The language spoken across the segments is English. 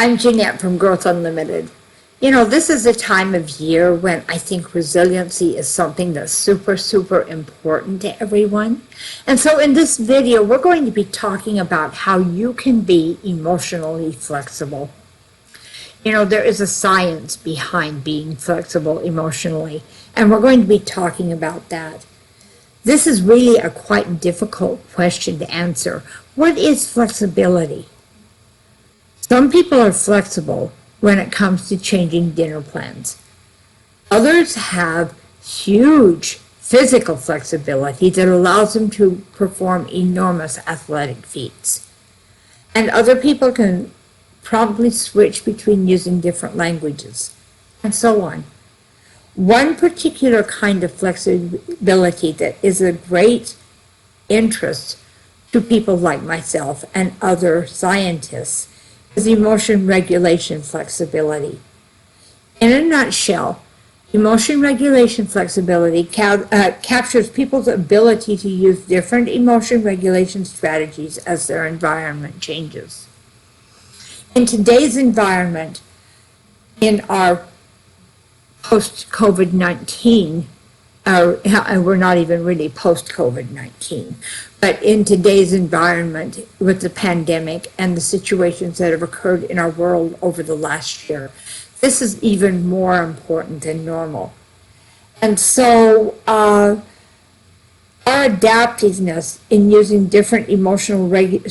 I'm Jeanette from Growth Unlimited. You know, this is a time of year when I think resiliency is something that's super important to everyone. And so in this video, we're going to be talking about how you can be emotionally flexible. You know, there is a science behind being flexible emotionally, and we're going to be talking about that. This is really a quite difficult question to answer. What is flexibility? Some people are flexible when it comes to changing dinner plans. Others have huge physical flexibility that allows them to perform enormous athletic feats. And other people can probably switch between using different languages, and so on. One particular kind of flexibility that is a great interest to people like myself and other scientists is emotion regulation flexibility. In a nutshell, emotion regulation flexibility captures people's ability to use different emotion regulation strategies as their environment changes. In today's environment, in our post-COVID-19, and we're not even really post-COVID-19, but in today's environment with the pandemic and the situations that have occurred in our world over the last year, this is even more important than normal. And so our adaptiveness in using different emotional regulation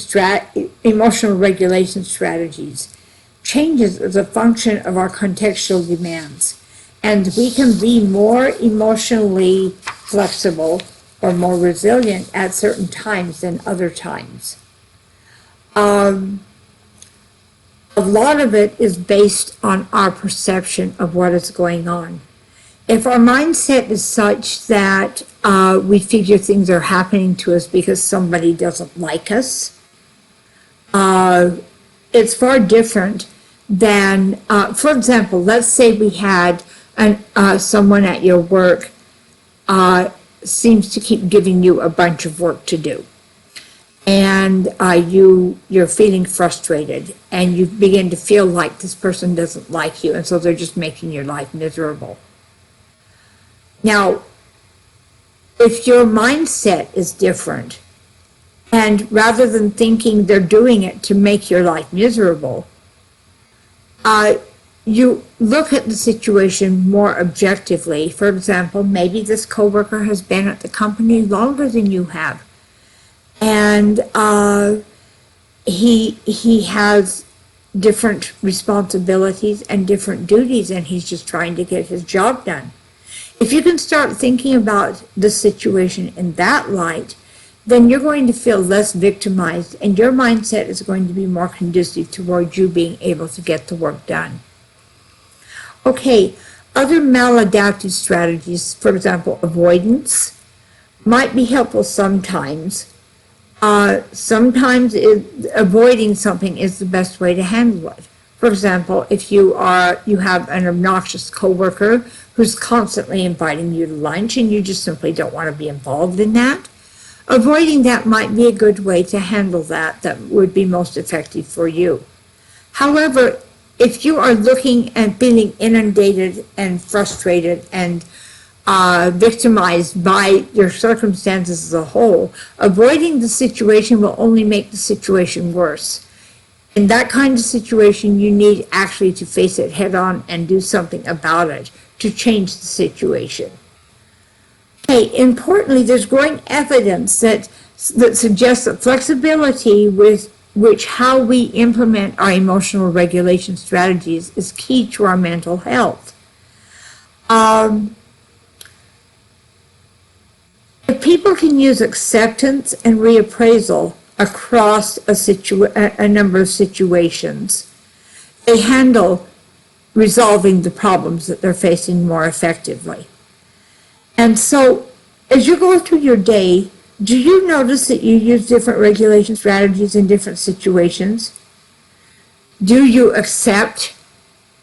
strategies changes as a function of our contextual demands. And we can be more emotionally flexible or more resilient at certain times than other times. A lot of it is based on our perception of what is going on. If our mindset is such that we figure things are happening to us because somebody doesn't like us, it's far different than, for example, let's say we had someone at your work seems to keep giving you a bunch of work to do, and you're feeling frustrated, and you begin to feel like this person doesn't like you, and so they're just making your life miserable. Now, if your mindset is different, and rather than thinking they're doing it to make your life miserable, you look at the situation more objectively. For example, maybe this coworker has been at the company longer than you have, and he has different responsibilities and different duties, and he's just trying to get his job done. If you can start thinking about the situation in that light, then you're going to feel less victimized, and your mindset is going to be more conducive toward you being able to get the work done. Okay, other maladaptive strategies, for example, avoidance, might be helpful sometimes. Sometimes avoiding something is the best way to handle it. For example, if you have an obnoxious coworker who's constantly inviting you to lunch and you just simply don't want to be involved in that, avoiding that might be a good way to handle that would be most effective for you. However, if you are looking and feeling inundated and frustrated and victimized by your circumstances as a whole, avoiding the situation will only make the situation worse. In that kind of situation, you need actually to face it head on and do something about it to change the situation. Okay, importantly, there's growing evidence that suggests that flexibility with which how we implement our emotional regulation strategies is key to our mental health. If people can use acceptance and reappraisal across a number of situations, they handle resolving the problems that they're facing more effectively. And so, as you go through your day, do you notice that you use different regulation strategies in different situations? Do you accept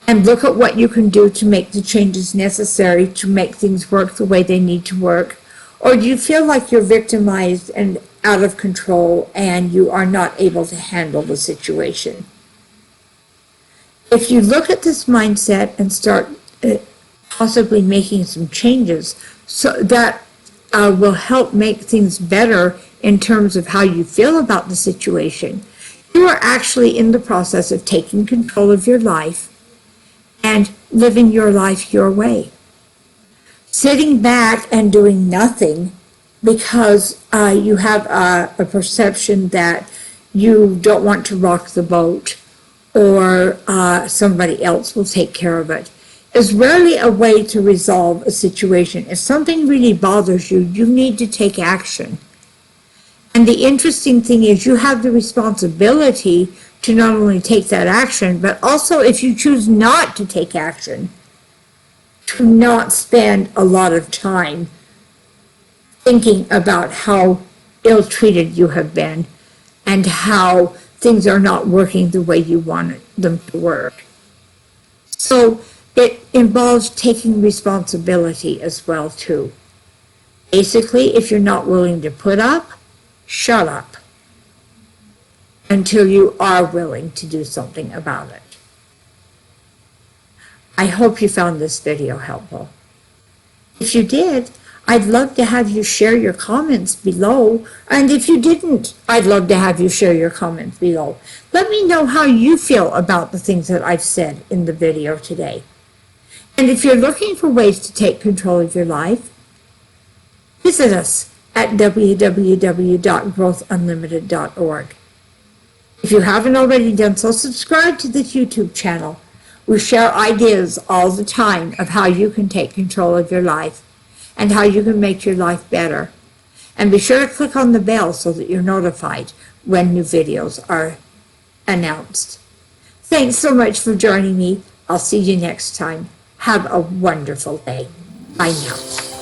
and look at what you can do to make the changes necessary to make things work the way they need to work? Or do you feel like you're victimized and out of control and you are not able to handle the situation? If you look at this mindset and start possibly making some changes, so that will help make things better in terms of how you feel about the situation, you are actually in the process of taking control of your life and living your life your way. Sitting back and doing nothing because you have a perception that you don't want to rock the boat, or somebody else will take care of it, is rarely a way to resolve a situation. If something really bothers you, you need to take action. And the interesting thing is you have the responsibility to not only take that action, but also, if you choose not to take action, to not spend a lot of time thinking about how ill-treated you have been and how things are not working the way you want them to work. So it involves taking responsibility as well, too. Basically, if you're not willing to put up, shut up until you are willing to do something about it. I hope you found this video helpful. If you did, I'd love to have you share your comments below. And if you didn't, I'd love to have you share your comments below. Let me know how you feel about the things that I've said in the video today. And if you're looking for ways to take control of your life, visit us at www.growthunlimited.org. If you haven't already done so, subscribe to this YouTube channel. We share ideas all the time of how you can take control of your life and how you can make your life better. And be sure to click on the bell so that you're notified when new videos are announced. Thanks so much for joining me. I'll see you next time. Have a wonderful day. Bye now.